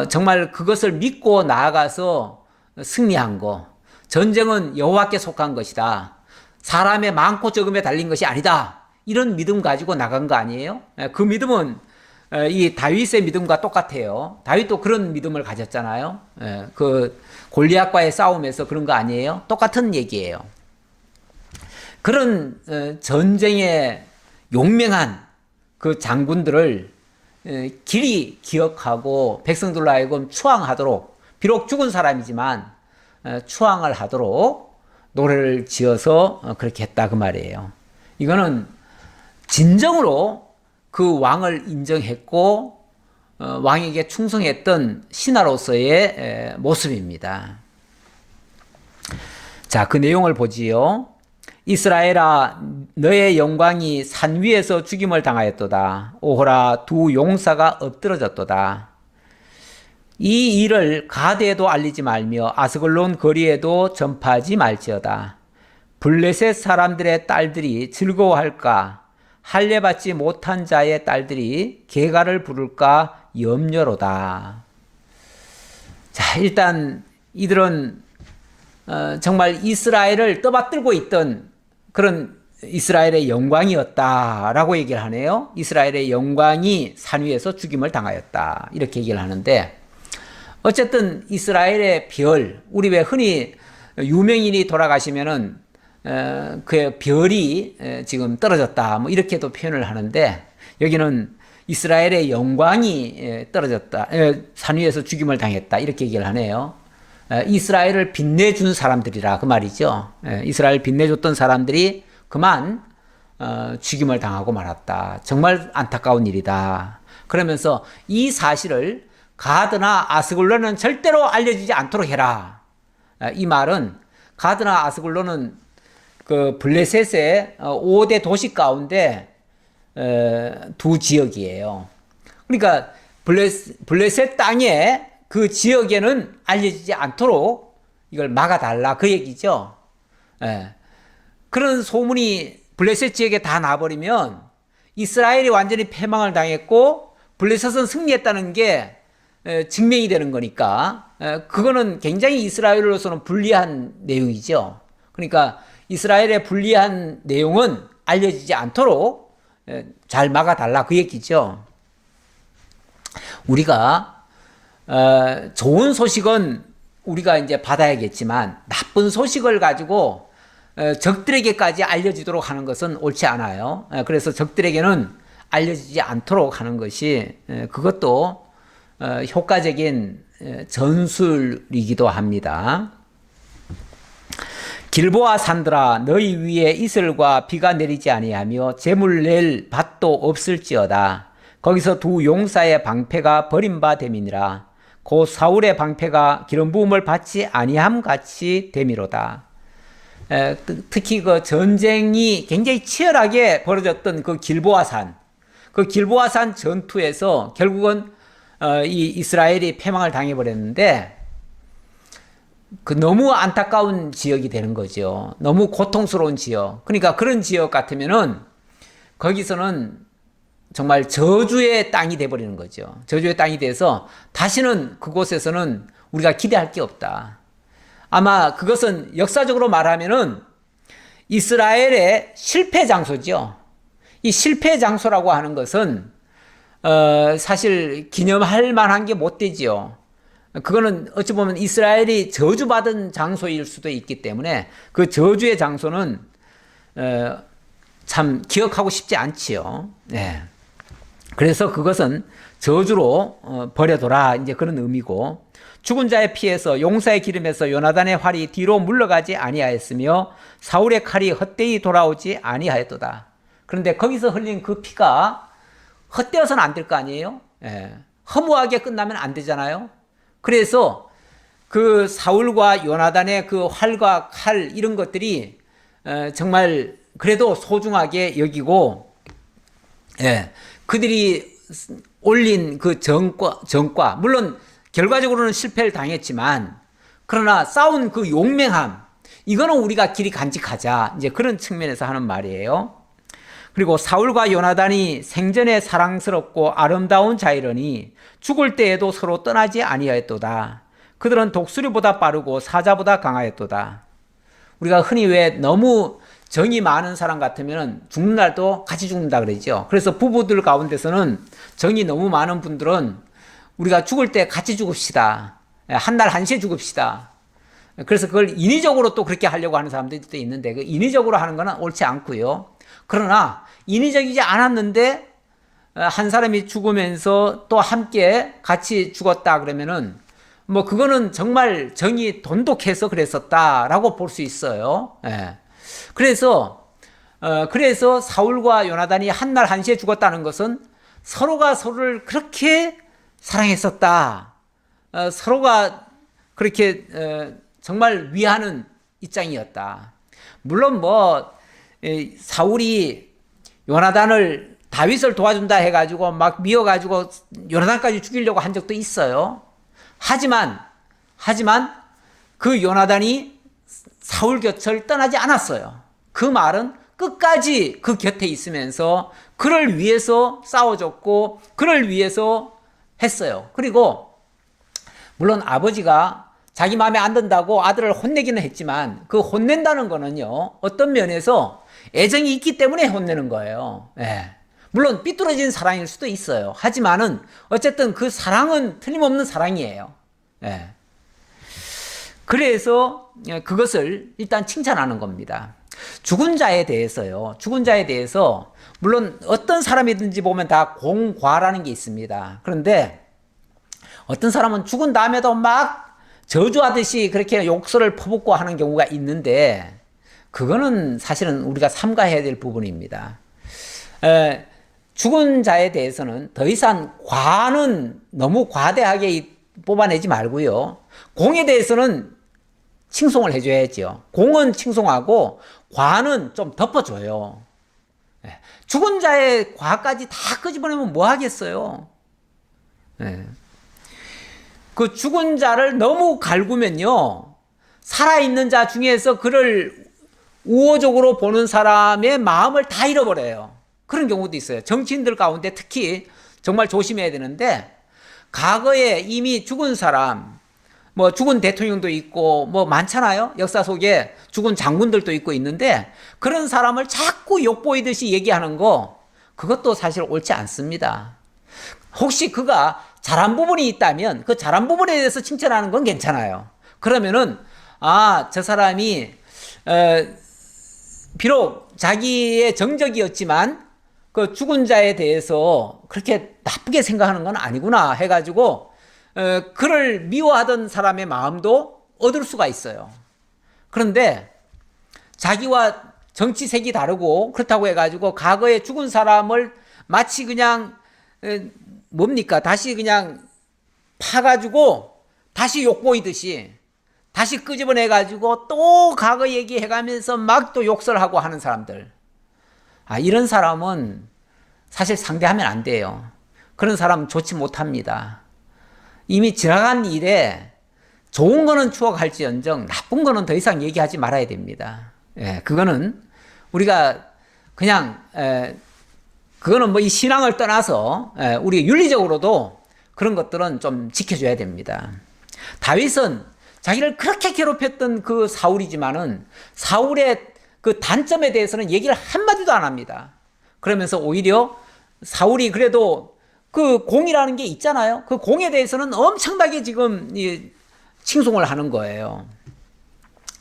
정말 그것을 믿고 나아가서 승리한 거. 전쟁은 여호와께 속한 것이다. 사람의 많고 적음에 달린 것이 아니다. 이런 믿음 가지고 나간 거 아니에요? 그 믿음은 이 다윗의 믿음과 똑같아요. 다윗도 그런 믿음을 가졌잖아요. 그 골리앗과의 싸움에서 그런 거 아니에요? 똑같은 얘기예요. 그런 전쟁에 용맹한 그 장군들을 길이 기억하고 백성들로 하여금 추앙하도록, 비록 죽은 사람이지만 추앙을 하도록 노래를 지어서 그렇게 했다 그 말이에요. 이거는 진정으로 그 왕을 인정했고 왕에게 충성했던 신하로서의 모습입니다. 자, 그 내용을 보지요. 이스라엘아, 너의 영광이 산 위에서 죽임을 당하였도다. 오호라, 두 용사가 엎드러졌도다. 이 일을 가드에도 알리지 말며 아스글론 거리에도 전파하지 말지어다. 블레셋 사람들의 딸들이 즐거워할까? 할례받지 못한 자의 딸들이 계가를 부를까 염려로다. 자, 일단 이들은 정말 이스라엘을 떠받들고 있던 그런 이스라엘의 영광이었다라고 얘기를 하네요. 이스라엘의 영광이 산 위에서 죽임을 당하였다. 이렇게 얘기를 하는데 어쨌든 이스라엘의 별, 우리 왜 흔히 유명인이 돌아가시면은 그 별이 지금 떨어졌다 뭐 이렇게도 표현을 하는데 여기는 이스라엘의 영광이 떨어졌다, 산 위에서 죽임을 당했다 이렇게 얘기를 하네요. 이스라엘을 빛내준 사람들이라 그 말이죠. 이스라엘 빛내줬던 사람들이 그만 죽임을 당하고 말았다. 정말 안타까운 일이다. 그러면서 이 사실을 가드나 아스글론은 절대로 알려지지 않도록 해라. 이 말은 가드나 아스글론은 그 블레셋의 5대 도시 가운데 두 지역이에요. 그러니까 블레셋 땅에 그 지역에는 알려지지 않도록 이걸 막아달라 그 얘기죠. 그런 소문이 블레셋 지역에 다 나버리면 이스라엘이 완전히 패망을 당했고 블레셋은 승리했다는 게 증명이 되는 거니까 그거는 굉장히 이스라엘로서는 불리한 내용이죠. 그러니까 이스라엘의 불리한 내용은 알려지지 않도록 잘 막아달라 그 얘기죠. 우리가 좋은 소식은 우리가 이제 받아야겠지만 나쁜 소식을 가지고 적들에게까지 알려지도록 하는 것은 옳지 않아요. 그래서 적들에게는 알려지지 않도록 하는 것이 그것도 효과적인 전술이기도 합니다. 길보아 산들아, 너희 위에 이슬과 비가 내리지 아니하며 재물 낼 밭도 없을지어다. 거기서 두 용사의 방패가 버림받음이니라. 곧 사울의 방패가 기름 부음을 받지 아니함 같이 됨이로다. 특히 그 전쟁이 굉장히 치열하게 벌어졌던 그 길보아산, 그 길보아산 전투에서 결국은 이 이스라엘이 패망을 당해버렸는데 그 너무 안타까운 지역이 되는 거죠. 너무 고통스러운 지역. 그러니까 그런 지역 같으면은 거기서는 정말 저주의 땅이 돼버리는 거죠. 저주의 땅이 돼서 다시는 그곳에서는 우리가 기대할 게 없다. 아마 그것은 역사적으로 말하면은 이스라엘의 실패 장소죠. 이 실패 장소라고 하는 것은 사실 기념할 만한 게 못 되지요. 그거는 어찌 보면 이스라엘이 저주받은 장소일 수도 있기 때문에 그 저주의 장소는 참 기억하고 싶지 않지요. 네. 그래서 그것은 저주로 버려둬라 이제 그런 의미고, 죽은 자의 피에서 용사의 기름에서 요나단의 활이 뒤로 물러가지 아니하였으며 사울의 칼이 헛되이 돌아오지 아니하였도다. 그런데 거기서 흘린 그 피가 헛되어서는 안 될 거 아니에요? 예. 허무하게 끝나면 안 되잖아요. 그래서 그 사울과 요나단의 그 활과 칼 이런 것들이 정말 그래도 소중하게 여기고, 예, 그들이 올린 그 정과, 물론 결과적으로는 실패를 당했지만, 그러나 싸운 그 용맹함, 이거는 우리가 길이 간직하자. 이제 그런 측면에서 하는 말이에요. 그리고 사울과 요나단이 생전에 사랑스럽고 아름다운 자이러니 죽을 때에도 서로 떠나지 아니하였도다. 그들은 독수리보다 빠르고 사자보다 강하였도다. 우리가 흔히 왜 너무 정이 많은 사람 같으면 죽는 날도 같이 죽는다 그러죠. 그래서 부부들 가운데서는 정이 너무 많은 분들은 우리가 죽을 때 같이 죽읍시다. 한날 한시에 죽읍시다. 그래서 그걸 인위적으로 또 그렇게 하려고 하는 사람들이 또 있는데, 그 인위적으로 하는 거는 옳지 않고요. 그러나 인위적이지 않았는데 한 사람이 죽으면서 또 함께 같이 죽었다 그러면은 뭐 그거는 정말 정이 돈독해서 그랬었다라고 볼 수 있어요. 예. 그래서 사울과 요나단이 한날 한시에 죽었다는 것은 서로가 서로를 그렇게 사랑했었다. 서로가 그렇게 정말 위하는 입장이었다. 물론 뭐 사울이 요나단을 다윗을 도와준다 해가지고 막 미워가지고 요나단까지 죽이려고 한 적도 있어요. 하지만 그 요나단이 사울 곁을 떠나지 않았어요. 그 말은 끝까지 그 곁에 있으면서 그를 위해서 싸워줬고 그를 위해서 했어요. 그리고 물론 아버지가 자기 마음에 안 든다고 아들을 혼내기는 했지만 그 혼낸다는 거는요, 어떤 면에서 애정이 있기 때문에 혼내는 거예요. 예. 물론 삐뚤어진 사랑일 수도 있어요. 하지만은 어쨌든 그 사랑은 틀림없는 사랑이에요. 예. 그래서 그것을 일단 칭찬하는 겁니다. 죽은 자에 대해서요. 죽은 자에 대해서 물론 어떤 사람이든지 보면 다 공과라는 게 있습니다. 그런데 어떤 사람은 죽은 다음에도 막 저주하듯이 그렇게 욕설을 퍼붓고 하는 경우가 있는데 그거는 사실은 우리가 삼가해야 될 부분입니다. 죽은 자에 대해서는 더 이상 과는 너무 과대하게 뽑아내지 말고요. 공에 대해서는 칭송을 해줘야죠. 공은 칭송하고 과는 좀 덮어줘요. 죽은 자의 과까지 다 끄집어내면 뭐 하겠어요? 그 죽은 자를 너무 갈구면요, 살아있는 자 중에서 그를 우호적으로 보는 사람의 마음을 다 잃어버려요. 그런 경우도 있어요. 정치인들 가운데 특히 정말 조심해야 되는데, 과거에 이미 죽은 사람, 뭐 죽은 대통령도 있고 뭐 많잖아요. 역사 속에 죽은 장군들도 있고 있는데 그런 사람을 자꾸 욕보이듯이 얘기하는 거, 그것도 사실 옳지 않습니다. 혹시 그가 잘한 부분이 있다면 그 잘한 부분에 대해서 칭찬하는 건 괜찮아요. 그러면은 저 사람이 비록 자기의 정적이었지만 그 죽은 자에 대해서 그렇게 나쁘게 생각하는 건 아니구나 해가지고 그를 미워하던 사람의 마음도 얻을 수가 있어요. 그런데 자기와 정치색이 다르고 그렇다고 해가지고 과거에 죽은 사람을 마치 그냥 뭡니까? 다시 그냥 파가지고 다시 욕보이듯이 다시 끄집어내가지고 또 과거 얘기해가면서 막 또 욕설하고 하는 사람들. 이런 사람은 사실 상대하면 안 돼요. 그런 사람 좋지 못합니다. 이미 지나간 일에 좋은 거는 추억할지언정 나쁜 거는 더 이상 얘기하지 말아야 됩니다. 그거는 우리가 그냥 그거는 뭐 이 신앙을 떠나서 우리 윤리적으로도 그런 것들은 좀 지켜줘야 됩니다. 다윗은 자기를 그렇게 괴롭혔던 그 사울이지만은 사울의 그 단점에 대해서는 얘기를 한마디도 안 합니다. 그러면서 오히려 사울이 그래도 그 공이라는 게 있잖아요. 그 공에 대해서는 엄청나게 지금 칭송을 하는 거예요.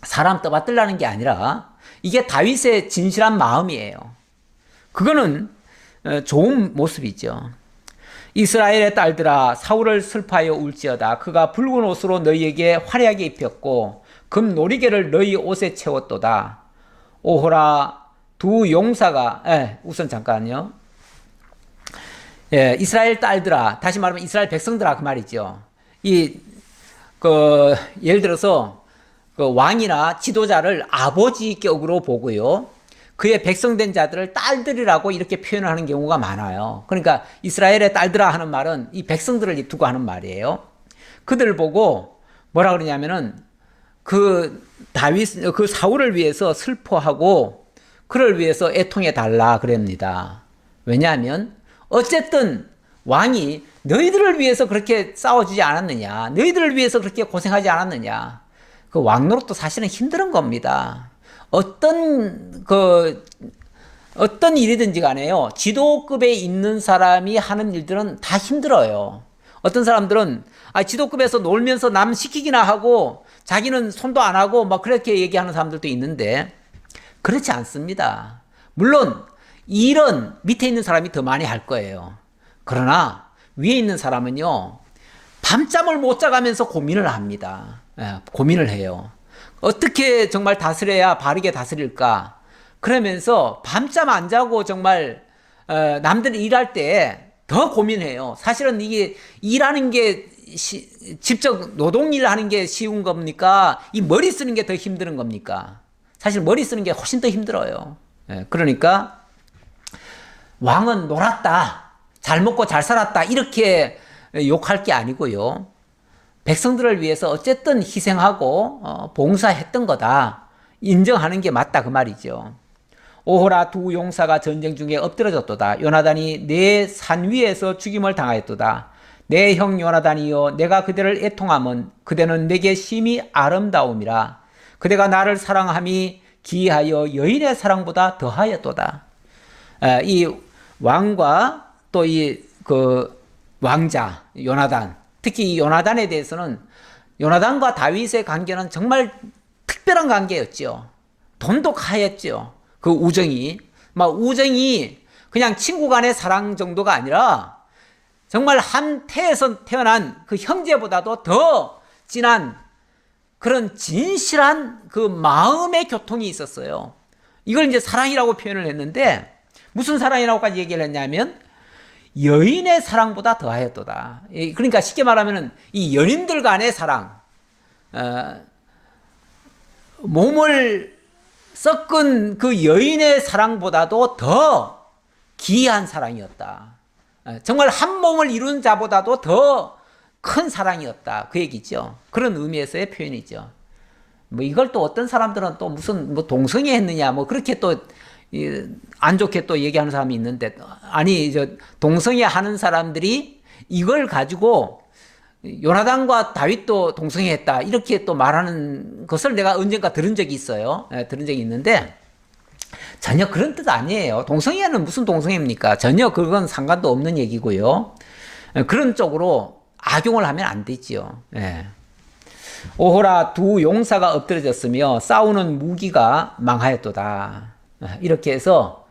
사람 떠받들라는 게 아니라 이게 다윗의 진실한 마음이에요. 그거는 좋은 모습이죠. 이스라엘의 딸들아, 사울을 슬퍼하여 울지어다. 그가 붉은 옷으로 너희에게 화려하게 입혔고 금 놀이개를 너희 옷에 채웠도다. 오호라, 두 용사가 우선 잠깐요. 이스라엘 딸들아, 다시 말하면 이스라엘 백성들아 그 말이죠. 예를 들어서 그 왕이나 지도자를 아버지격으로 보고요. 그의 백성된 자들을 딸들이라고 이렇게 표현을 하는 경우가 많아요. 그러니까 이스라엘의 딸들아 하는 말은 이 백성들을 두고 하는 말이에요. 그들 보고 뭐라 그러냐면은 그 사울을 위해서 슬퍼하고 그를 위해서 애통해 달라 그럽니다. 왜냐하면 어쨌든 왕이 너희들을 위해서 그렇게 싸워주지 않았느냐, 너희들을 위해서 그렇게 고생하지 않았느냐. 그 왕 노릇도 사실은 힘든 겁니다. 어떤 일이든지 간에요, 지도급에 있는 사람이 하는 일들은 다 힘들어요. 어떤 사람들은 지도급에서 놀면서 남 시키기나 하고 자기는 손도 안 하고 막 그렇게 얘기하는 사람들도 있는데 그렇지 않습니다. 물론 일은 밑에 있는 사람이 더 많이 할 거예요. 그러나 위에 있는 사람은요, 밤잠을 못 자가면서 고민을 합니다. 고민을 해요. 어떻게 정말 다스려야 바르게 다스릴까? 그러면서 밤잠 안 자고 정말 남들이 일할 때 더 고민해요. 사실은 이게 일하는 게 직접 노동일 하는 게 쉬운 겁니까? 이 머리 쓰는 게 더 힘든 겁니까? 사실 머리 쓰는 게 훨씬 더 힘들어요. 그러니까 왕은 놀았다, 잘 먹고 잘 살았다 이렇게 욕할 게 아니고요. 백성들을 위해서 어쨌든 희생하고 봉사했던 거다 인정하는 게 맞다 그 말이죠. 오호라 두 용사가 전쟁 중에 엎드러졌도다. 요나단이 내 산 위에서 죽임을 당하였도다. 내 형 요나단이여, 내가 그대를 애통함은 그대는 내게 심히 아름다움이라. 그대가 나를 사랑함이 기하여 여인의 사랑보다 더하였도다. 이 왕과 또 그 왕자 요나단, 특히 이 요나단에 대해서는 요나단과 다윗의 관계는 정말 특별한 관계였죠. 돈독하였죠. 그 우정이 그냥 친구 간의 사랑 정도가 아니라 정말 한 태에서 태어난 그 형제보다도 더 진한 그런 진실한 그 마음의 교통이 있었어요. 이걸 이제 사랑이라고 표현을 했는데 무슨 사랑이라고까지 얘기를 했냐면 여인의 사랑보다 더하였도다. 그러니까 쉽게 말하면 이 연인들 간의 사랑, 몸을 섞은 그 여인의 사랑보다도 더 기이한 사랑이었다. 정말 한 몸을 이룬 자보다도 더 큰 사랑이었다. 그 얘기죠. 그런 의미에서의 표현이죠. 뭐 이걸 또 어떤 사람들은 또 무슨 뭐 동성애 했느냐 뭐 그렇게 또 안 좋게 또 얘기하는 사람이 있는데, 아니 동성애 하는 사람들이 이걸 가지고 요나단과 다윗도 동성애 했다 이렇게 또 말하는 것을 내가 언젠가 들은 적이 있어요. 들은 적이 있는데 전혀 그런 뜻 아니에요. 동성애는 무슨 동성애입니까? 전혀 그건 상관도 없는 얘기고요. 그런 쪽으로 악용을 하면 안 되지요. 오호라 두 용사가 엎드러졌으며 싸우는 무기가 망하였도다. 이렇게 해서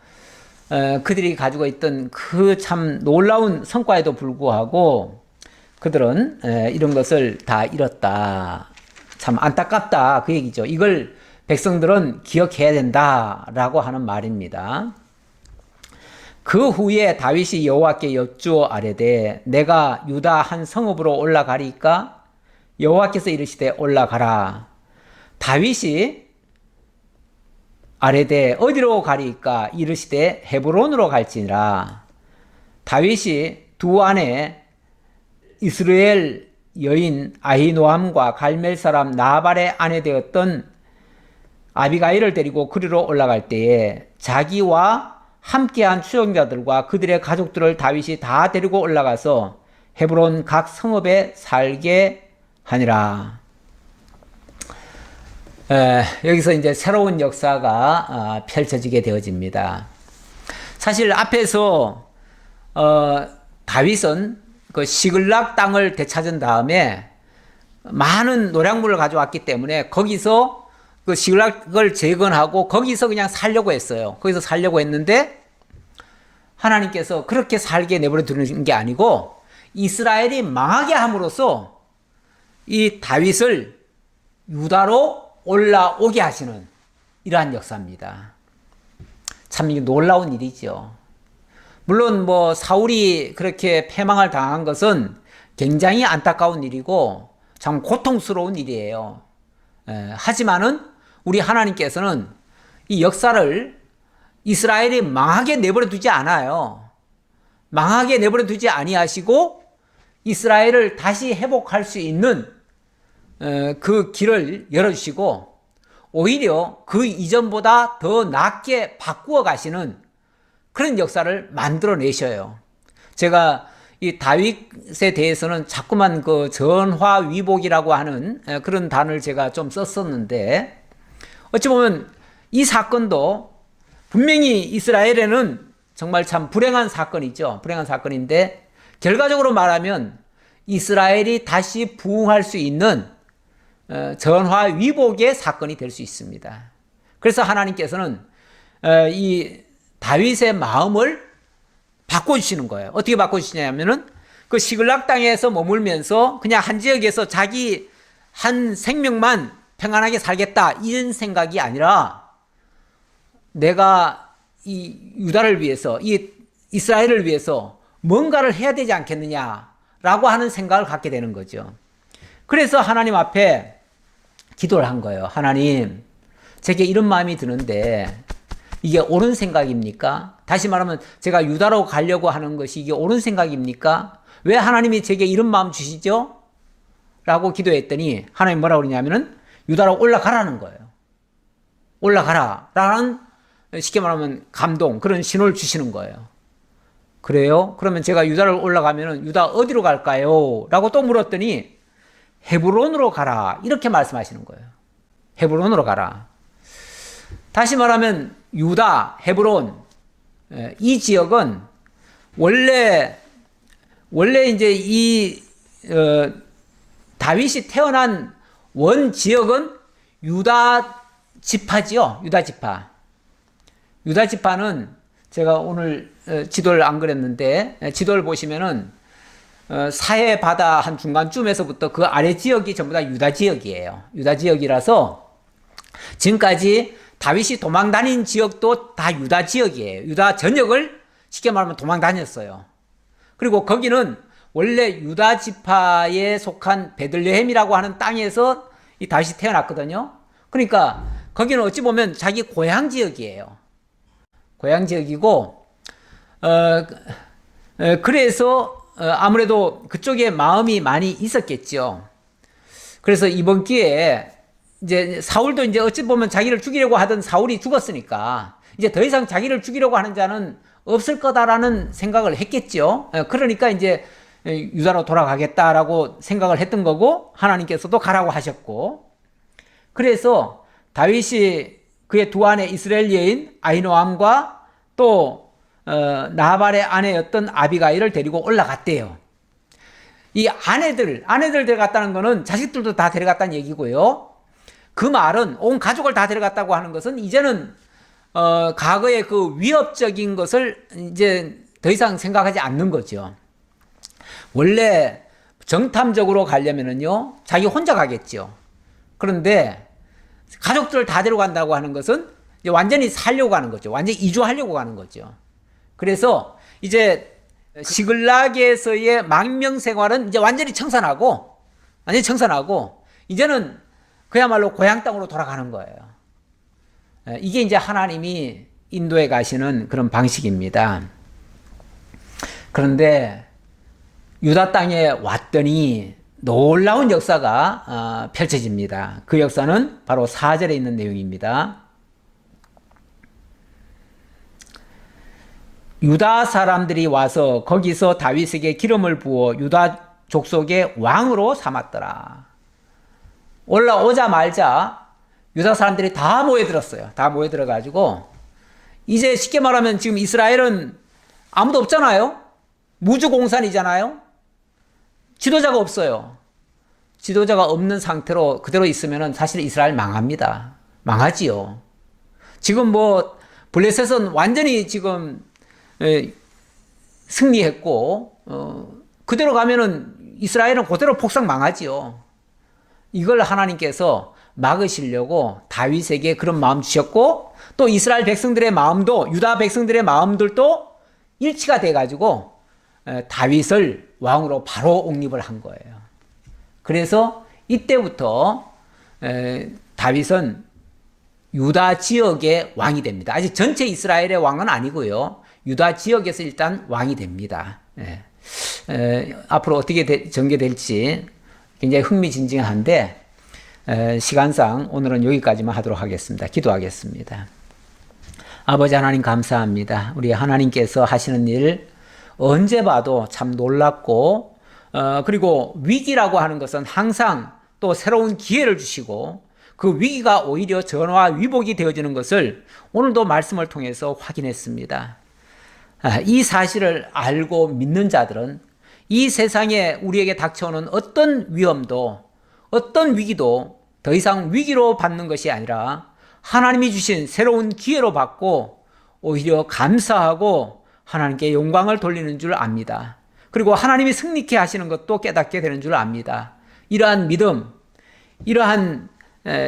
그들이 가지고 있던 그 참 놀라운 성과에도 불구하고 그들은 이런 것을 다 잃었다. 참 안타깝다 그 얘기죠. 이걸 백성들은 기억해야 된다라고 하는 말입니다. 그 후에 다윗이 여호와께 여쭈어 아뢰되 내가 유다 한 성읍으로 올라가리까? 여호와께서 이르시되 올라가라. 다윗이 아뢰되 어디로 가리까? 이르시되 헤브론으로 갈지니라. 다윗이 두 아내 이스라엘 여인 아히노함과 갈멜 사람 나발의 아내 되었던 아비가일을 데리고 그리로 올라갈 때에 자기와 함께한 추종자들과 그들의 가족들을 다윗이 다 데리고 올라가서 헤브론 각 성읍에 살게 하니라. 여기서 이제 새로운 역사가 펼쳐지게 되어집니다. 사실 앞에서 다윗은 그 시글락 땅을 되찾은 다음에 많은 노략물을 가져왔기 때문에 거기서 그 시글락을 재건하고 거기서 그냥 살려고 했어요. 거기서 살려고 했는데 하나님께서 그렇게 살게 내버려 두는 게 아니고 이스라엘이 망하게 함으로써 이 다윗을 유다로 올라오게 하시는 이러한 역사입니다. 참 놀라운 일이죠. 물론 뭐 사울이 그렇게 패망을 당한 것은 굉장히 안타까운 일이고 참 고통스러운 일이에요. 하지만은 우리 하나님께서는 이 역사를 이스라엘이 망하게 내버려 두지 않아요. 망하게 내버려 두지 아니하시고 이스라엘을 다시 회복할 수 있는 그 길을 열어주시고 오히려 그 이전보다 더 낫게 바꾸어 가시는 그런 역사를 만들어내셔요. 제가 이 다윗에 대해서는 자꾸만 그 전화위복이라고 하는 그런 단어를 제가 좀 썼었는데 어찌 보면 이 사건도 분명히 이스라엘에는 정말 참 불행한 사건이죠. 불행한 사건인데 결과적으로 말하면 이스라엘이 다시 부흥할 수 있는 전화위복의 사건이 될 수 있습니다. 그래서 하나님께서는 이 다윗의 마음을 바꿔주시는 거예요. 어떻게 바꿔주시냐면은 그 시글락 땅에서 머물면서 그냥 한 지역에서 자기 한 생명만 평안하게 살겠다 이런 생각이 아니라 내가 이 유다를 위해서 이 이스라엘을 위해서 뭔가를 해야 되지 않겠느냐라고 하는 생각을 갖게 되는 거죠. 그래서 하나님 앞에 기도를 한 거예요. 하나님, 제게 이런 마음이 드는데 이게 옳은 생각입니까? 다시 말하면 제가 유다로 가려고 하는 것이 이게 옳은 생각입니까? 왜 하나님이 제게 이런 마음 주시죠? 라고 기도했더니 하나님 뭐라고 그러냐면은 유다로 올라가라는 거예요. 올라가라 라는 쉽게 말하면 감동, 그런 신호를 주시는 거예요. 그래요? 그러면 제가 유다를 올라가면은 유다 어디로 갈까요? 라고 또 물었더니 헤브론으로 가라 이렇게 말씀하시는 거예요. 헤브론으로 가라. 다시 말하면 유다, 헤브론 이 지역은 원래 이제 이 다윗이 태어난 원 지역은 유다 지파지요. 유다 지파. 유다 지파는 제가 오늘 지도를 안 그렸는데 지도를 보시면은 사해 바다 한 중간쯤에서부터 그 아래 지역이 전부 다 유다 지역이에요. 유다 지역이라서 지금까지 다윗이 도망 다닌 지역도 다 유다 지역이에요. 유다 전역을 쉽게 말하면 도망 다녔어요. 그리고 거기는 원래 유다 지파에 속한 베들레헴이라고 하는 땅에서 이 다윗이 태어났거든요. 그러니까 거기는 어찌 보면 자기 고향 지역이에요. 고향 지역이고 그래서 아무래도 그쪽에 마음이 많이 있었겠죠. 그래서 이번 기회에 이제 사울도 이제 어찌 보면 자기를 죽이려고 하던 사울이 죽었으니까 이제 더 이상 자기를 죽이려고 하는 자는 없을 거다라는 생각을 했겠죠. 그러니까 이제 유다로 돌아가겠다라고 생각을 했던 거고 하나님께서도 가라고 하셨고 그래서 다윗이 그의 두 아내 이스라엘 여인 아히노암과 또 나발의 아내였던 아비가일을 데리고 올라갔대요. 이 아내들 데려갔다는 거는 자식들도 다 데려갔다는 얘기고요. 그 말은 온 가족을 다 데려갔다고 하는 것은 이제는 과거의 그 위협적인 것을 이제 더 이상 생각하지 않는 거죠. 원래 정탐적으로 가려면은요 자기 혼자 가겠죠. 그런데 가족들을 다 데려간다고 하는 것은 이제 완전히 살려고 하는 거죠. 완전히 이주하려고 하는 거죠. 그래서 이제 시글락에서의 망명 생활은 이제 완전히 청산하고 이제는 그야말로 고향 땅으로 돌아가는 거예요. 이게 이제 하나님이 인도에 가시는 그런 방식입니다. 그런데 유다 땅에 왔더니 놀라운 역사가 펼쳐집니다. 그 역사는 바로 4절에 있는 내용입니다. 유다 사람들이 와서 거기서 다윗에게 기름을 부어 유다 족속의 왕으로 삼았더라. 올라오자마자 유다 사람들이 다 모여들었어요. 다 모여들어가지고 이제 쉽게 말하면 지금 이스라엘은 아무도 없잖아요. 무주공산이잖아요. 지도자가 없어요. 지도자가 없는 상태로 그대로 있으면 사실 이스라엘 망합니다. 망하지요. 지금 뭐 블레셋은 완전히 지금 승리했고 그대로 가면은 이스라엘은 그대로 폭삭 망하지요. 이걸 하나님께서 막으시려고 다윗에게 그런 마음 주셨고 또 이스라엘 백성들의 마음도 유다 백성들의 마음들도 일치가 돼가지고 다윗을 왕으로 바로 옹립을 한 거예요. 그래서 이때부터 다윗은 유다 지역의 왕이 됩니다. 아직 전체 이스라엘의 왕은 아니고요. 유다 지역에서 일단 왕이 됩니다. 앞으로 어떻게 전개될지 굉장히 흥미진진한데 시간상 오늘은 여기까지만 하도록 하겠습니다. 기도하겠습니다. 아버지 하나님 감사합니다. 우리 하나님께서 하시는 일 언제 봐도 참 놀랍고 그리고 위기라고 하는 것은 항상 또 새로운 기회를 주시고 그 위기가 오히려 전화 위복이 되어지는 것을 오늘도 말씀을 통해서 확인했습니다. 이 사실을 알고 믿는 자들은 이 세상에 우리에게 닥쳐오는 어떤 위험도 어떤 위기도 더 이상 위기로 받는 것이 아니라 하나님이 주신 새로운 기회로 받고 오히려 감사하고 하나님께 영광을 돌리는 줄 압니다. 그리고 하나님이 승리케 하시는 것도 깨닫게 되는 줄 압니다. 이러한 믿음, 이러한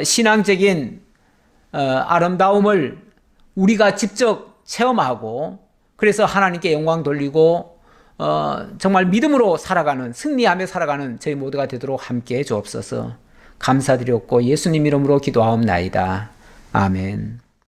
신앙적인 아름다움을 우리가 직접 체험하고 그래서 하나님께 영광 돌리고 정말 믿음으로 살아가는, 승리하며 살아가는 저희 모두가 되도록 함께해 주옵소서. 감사드렸고 예수님 이름으로 기도하옵나이다. 아멘.